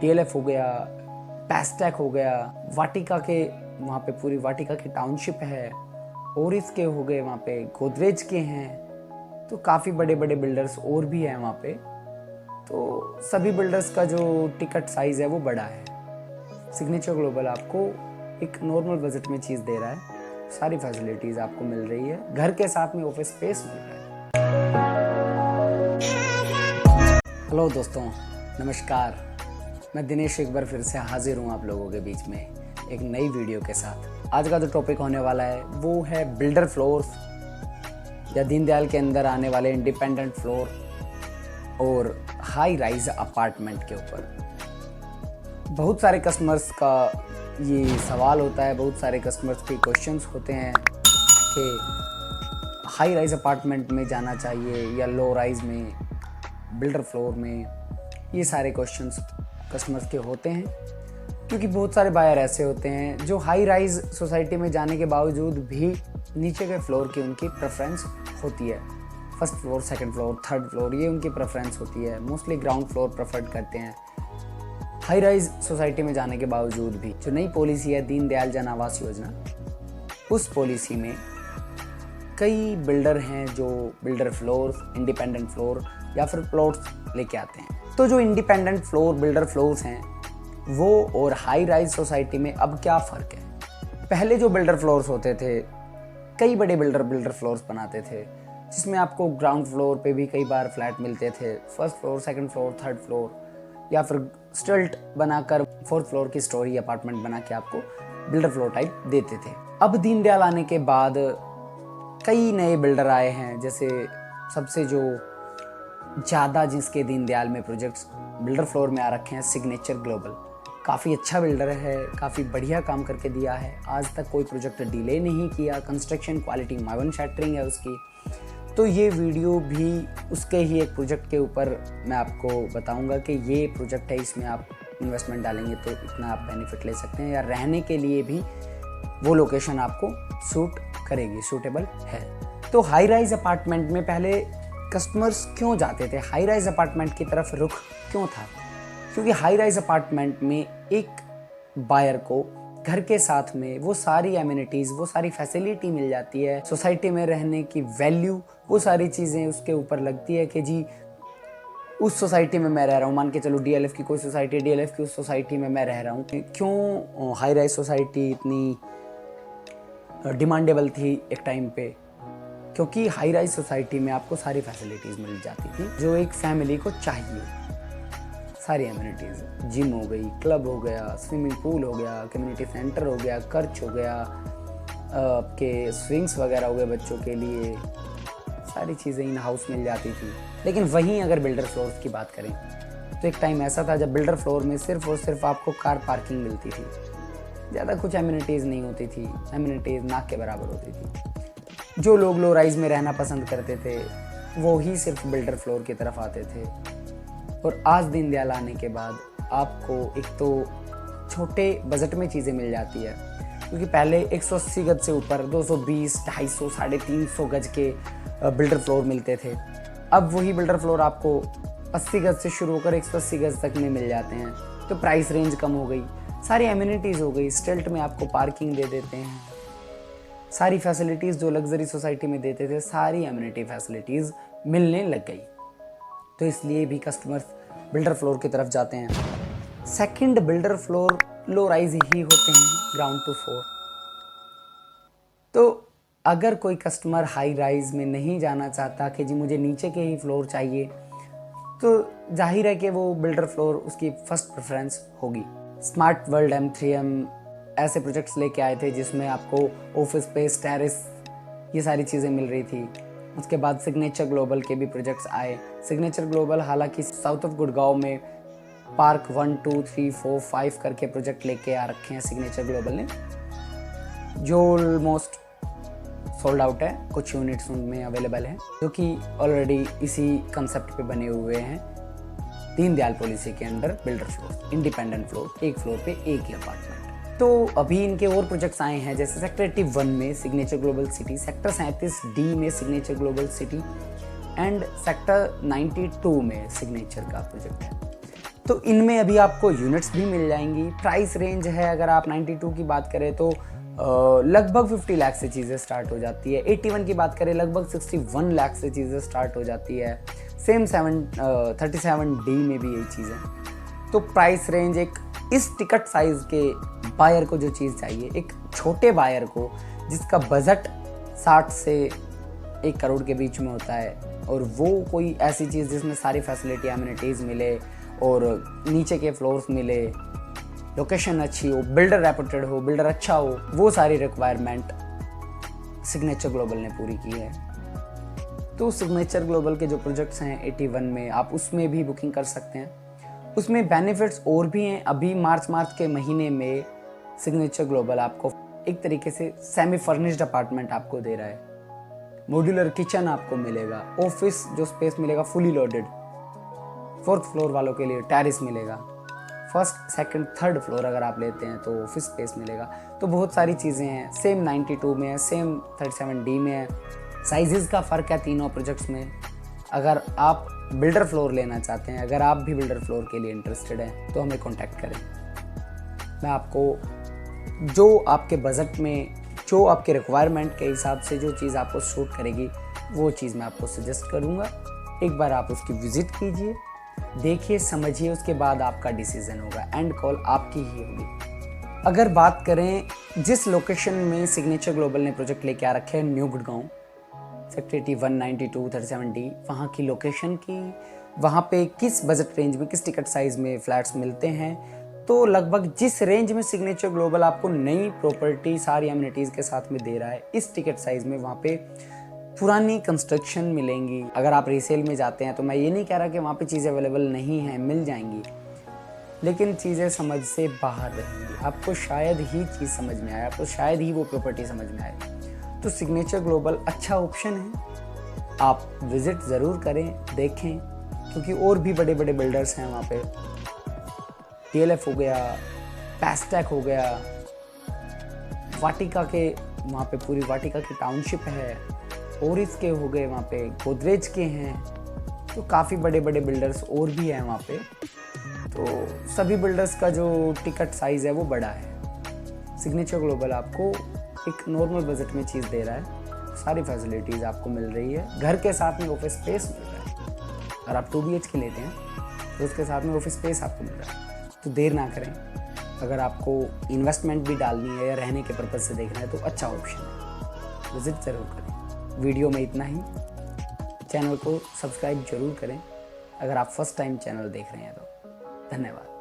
DLF हो गया, पैस्टैक हो गया, वाटिका के वहाँ पे पूरी वाटिका की टाउनशिप है, ओरिस के हो गए, वहाँ पे गोदरेज के हैं, तो काफ़ी बड़े बड़े बिल्डर्स और भी हैं वहाँ पे। तो सभी बिल्डर्स का जो टिकट साइज़ है वो बड़ा है। सिग्नेचर ग्लोबल आपको एक नॉर्मल बजट में चीज़ दे रहा है, सारी फैसिलिटीज़ आपको मिल रही है, घर के साथ में ऑफिस स्पेस मिल रहा है। हेलो दोस्तों, नमस्कार। मैं दिनेश एक बार फिर से हाजिर हूँ आप लोगों के बीच में एक नई वीडियो के साथ। आज का जो टॉपिक होने वाला है वो है बिल्डर फ्लोर्स या दीनदयाल के अंदर आने वाले इंडिपेंडेंट फ्लोर और हाई राइज अपार्टमेंट के ऊपर। बहुत सारे कस्टमर्स का ये सवाल होता है, बहुत सारे कस्टमर्स के क्वेश्चंस होते हैं कि हाई राइज अपार्टमेंट में जाना चाहिए या लो राइज में, बिल्डर फ्लोर में। ये सारे क्वेश्चंस कस्टमर्स के होते हैं क्योंकि बहुत सारे बायर ऐसे होते हैं जो हाई राइज सोसाइटी में जाने के बावजूद भी नीचे के फ्लोर की उनकी प्रेफरेंस होती है। First floor, second floor, third floor, ये उनकी प्रेफरेंस होती है। मोस्टली ग्राउंड फ्लोर प्रेफर्ड करते हैं। हाई राइज सोसाइटी में जाने के बावजूद भी जो नई पॉलिसी है दीनदयाल जन आवास योजना, उस पॉलिसी में कई बिल्डर हैं जो बिल्डर फ्लोर, इंडिपेंडेंट फ्लोर या फिर प्लॉट्स लेके आते हैं। तो जो इंडिपेंडेंट फ्लोर, बिल्डर फ्लोर्स हैं वो और हाई राइज सोसाइटी में अब क्या फ़र्क है। पहले जो बिल्डर फ्लोर्स होते थे, कई बड़े बिल्डर फ्लोर्स बनाते थे जिसमें आपको ग्राउंड फ्लोर पे भी कई बार फ्लैट मिलते थे। First floor, second floor, third floor, या फिर स्टिल्ट बनाकर फोर्थ फ्लोर की स्टोरी अपार्टमेंट बना के आपको बिल्डर फ्लोर टाइप देते थे। अब दीनदयाल आने के बाद कई नए बिल्डर आए हैं, जैसे सबसे जो ज़्यादा जिसके दीनदयाल में प्रोजेक्ट्स बिल्डर फ्लोर में आ रखे हैं, सिग्नेचर ग्लोबल। काफ़ी अच्छा बिल्डर है, काफ़ी बढ़िया काम करके दिया है, आज तक कोई प्रोजेक्ट डिले नहीं किया। कंस्ट्रक्शन क्वालिटी माइवन शैटरिंग है उसकी। तो ये वीडियो भी उसके ही एक प्रोजेक्ट के ऊपर मैं आपको बताऊंगा कि ये प्रोजेक्ट है, इसमें आप इन्वेस्टमेंट डालेंगे तो इतना आप बेनिफिट ले सकते हैं, या रहने के लिए भी वो लोकेशन आपको सूट करेगी, सूटेबल है। तो हाई राइज अपार्टमेंट में पहले कस्टमर्स क्यों जाते थे, हाई राइज अपार्टमेंट की तरफ रुख क्यों था? क्योंकि हाई राइज अपार्टमेंट में एक बायर को घर के साथ में वो सारी एमिनिटीज़, वो सारी फैसिलिटी मिल जाती है, सोसाइटी में रहने की वैल्यू, वो सारी चीज़ें उसके ऊपर लगती है कि जी उस सोसाइटी में मैं रह रहा हूँ। मान के चलो DLF की कोई सोसाइटी है, DLF की उस सोसाइटी में मैं रह रहा हूँ। क्यों हाई राइज सोसाइटी इतनी डिमांडेबल थी एक टाइम पे? क्योंकि हाई राइज सोसाइटी में आपको सारी फैसिलिटीज़ मिल जाती थी जो एक फैमिली को चाहिए। सारी एमिनिटीज़, जिम हो गई, क्लब हो गया, स्विमिंग पूल हो गया, कम्युनिटी सेंटर हो गया, कर्च हो गया, आपके स्विंग्स वगैरह हो गए बच्चों के लिए, सारी चीज़ें इन हाउस मिल जाती थी। लेकिन वहीं अगर बिल्डर फ्लोर्स की बात करें तो एक टाइम ऐसा था जब बिल्डर फ्लोर में सिर्फ और सिर्फ आपको कार पार्किंग मिलती थी, ज़्यादा कुछ एमिनिटीज़ नहीं होती थी, एमिनिटीज़ नाक के बराबर होती थी। जो लोग लो राइज में रहना पसंद करते थे वो ही सिर्फ बिल्डर फ्लोर की तरफ आते थे। और आज दीनदयाल आने के बाद आपको एक तो छोटे बजट में चीज़ें मिल जाती है, क्योंकि पहले 180 गज से ऊपर 220, 250, 350 गज के बिल्डर फ्लोर मिलते थे। अब वही बिल्डर फ्लोर आपको 80 गज से शुरू होकर 180 गज तक में मिल जाते हैं। तो प्राइस रेंज कम हो गई, सारी एमिनिटीज़ हो गई, स्टिल्ट में आपको पार्किंग दे देते हैं, सारी फैसिलिटीज़ जो लग्जरी सोसाइटी में देते थे, सारी एमिनिटी फैसिलिटीज़ मिलने लग गई। तो इसलिए भी कस्टमर्स बिल्डर फ्लोर की तरफ जाते हैं। Second, builder floor low rise ही होते हैं, ग्राउंड टू 4। तो अगर कोई कस्टमर हाई राइज में नहीं जाना चाहता कि जी मुझे नीचे के ही फ्लोर चाहिए, तो जाहिर है कि वो बिल्डर फ्लोर उसकी फर्स्ट प्रेफरेंस होगी। स्मार्ट वर्ल्ड, M3M ऐसे प्रोजेक्ट्स लेके आए थे जिसमें आपको ऑफिस स्पेस, टेरेस, ये सारी चीज़ें मिल रही थी। उसके बाद सिग्नेचर ग्लोबल के भी प्रोजेक्ट्स आए। सिग्नेचर ग्लोबल हालांकि साउथ ऑफ गुड़गांव में पार्क 1, 2, 3, 4, 5 करके प्रोजेक्ट लेके आ रखे हैं सिग्नेचर ग्लोबल ने, जो ऑलमोस्ट सोल्ड आउट है। कुछ यूनिट्स उनमें अवेलेबल हैं जो कि ऑलरेडी इसी कंसेप्ट पे बने हुए हैं, दीनदयाल पॉलिसी के under builder floor, independent floor, एक फ्लोर पे एक ही अपार्टमेंट। तो अभी इनके और प्रोजेक्ट्स आए हैं, जैसे सेक्टर 81 में signature global city, sector 37D में signature global city and sector 92 में सिग्नेचर का प्रोजेक्ट है। तो इनमें अभी आपको यूनिट्स भी मिल जाएंगी। प्राइस रेंज है अगर आप 92 की बात करें तो लगभग 50 लाख से चीज़ें स्टार्ट हो जाती है। 81 की बात करें लगभग 61 लाख से चीज़ें स्टार्ट हो जाती है। सेम 37D में भी यही चीज़ है। तो प्राइस रेंज एक इस टिकट साइज़ के बायर को जो चीज़ चाहिए, एक छोटे बायर को जिसका बजट 60 से 1 करोड़ के बीच में होता है, और वो कोई ऐसी चीज़ जिसमें सारी फैसिलिटी एमिनिटीज़ मिले और नीचे के फ्लोर्स मिले, लोकेशन अच्छी हो, बिल्डर रेपुटेड हो, बिल्डर अच्छा हो, वो सारी रिक्वायरमेंट सिग्नेचर ग्लोबल ने पूरी की है। तो सिग्नेचर ग्लोबल के जो प्रोजेक्ट्स हैं 81 में, आप उसमें भी बुकिंग कर सकते हैं। उसमें बेनिफिट्स और भी हैं। अभी मार्च के महीने में सिग्नेचर ग्लोबल आपको एक तरीके से सेमी फर्निश्ड अपार्टमेंट आपको दे रहा है। मॉड्यूलर किचन आपको मिलेगा, ऑफिस जो स्पेस मिलेगा फुली लोडेड, 4th फ्लोर वालों के लिए टेरेस मिलेगा, 1st, 2nd, 3rd फ्लोर अगर आप लेते हैं तो ऑफिस स्पेस मिलेगा। तो बहुत सारी चीज़ें हैं। सेम 92 में है, सेम 37D में है। साइजेस का फ़र्क है तीनों प्रोजेक्ट्स में। अगर आप बिल्डर फ्लोर लेना चाहते हैं, अगर आप भी बिल्डर फ्लोर के लिए इंटरेस्टेड हैं तो हमें कॉन्टैक्ट करें। मैं आपको जो आपके बजट में, जो आपके रिक्वायरमेंट के हिसाब से जो चीज़ आपको सूट करेगी वो चीज़ मैं आपको सजेस्ट करूँगा। एक बार आप उसकी विज़िट कीजिए, देखिए, समझिए, उसके बाद आपका डिसीज़न होगा। एंड कॉल आपकी ही होगी। अगर बात करें जिस लोकेशन में सिग्नेचर ग्लोबल ने प्रोजेक्ट लेके आ रखे हैं, न्यू गुड़गांव, सेक्टर 81, 92, 37D, वहाँ की लोकेशन की, वहाँ पे किस बजट रेंज में, किस टिकट साइज़ में फ्लैट्स मिलते हैं, तो लगभग जिस रेंज में सिग्नेचर ग्लोबल आपको नई प्रॉपर्टी सारी एमिनिटीज़ के साथ में दे रहा है, इस टिकट साइज़ में वहाँ पे पुरानी कंस्ट्रक्शन मिलेंगी। अगर आप रीसेल में जाते हैं तो मैं ये नहीं कह रहा कि वहाँ पे चीज़ें अवेलेबल नहीं हैं, मिल जाएंगी, लेकिन चीज़ें समझ से बाहर रहेंगी। आपको शायद ही चीज़ समझ में आए, आपको शायद ही वो प्रॉपर्टी समझ में आए। तो सिग्नेचर ग्लोबल अच्छा ऑप्शन है, आप विज़िट ज़रूर करें, देखें, क्योंकि और भी बड़े बड़े बिल्डर्स हैं वहाँ पे। DLF हो गया, पैस्टैक हो गया, वाटिका के वहाँ पे पूरी वाटिका की टाउनशिप है, ओरिस के हो गए वहाँ पे, गोदरेज के हैं, तो काफ़ी बड़े बड़े बिल्डर्स और भी हैं वहाँ पे। तो सभी बिल्डर्स का जो टिकट साइज़ है वो बड़ा है। सिग्नेचर ग्लोबल आपको एक नॉर्मल बजट में चीज़ दे रहा है, सारी फैसिलिटीज़ आपको मिल रही है, घर के साथ में ऑफिस स्पेस मिल रहा है। अगर आप 2 BHK लेते हैं तो उसके साथ में ऑफिस स्पेस आपको मिल रहा है। तो देर ना करें, अगर आपको इन्वेस्टमेंट भी डालनी है या रहने के पर्पज़ से देखना है तो अच्छा ऑप्शन है, विज़िट ज़रूर करें। वीडियो में इतना ही। चैनल को सब्सक्राइब जरूर करें अगर आप फर्स्ट टाइम चैनल देख रहे हैं तो। धन्यवाद।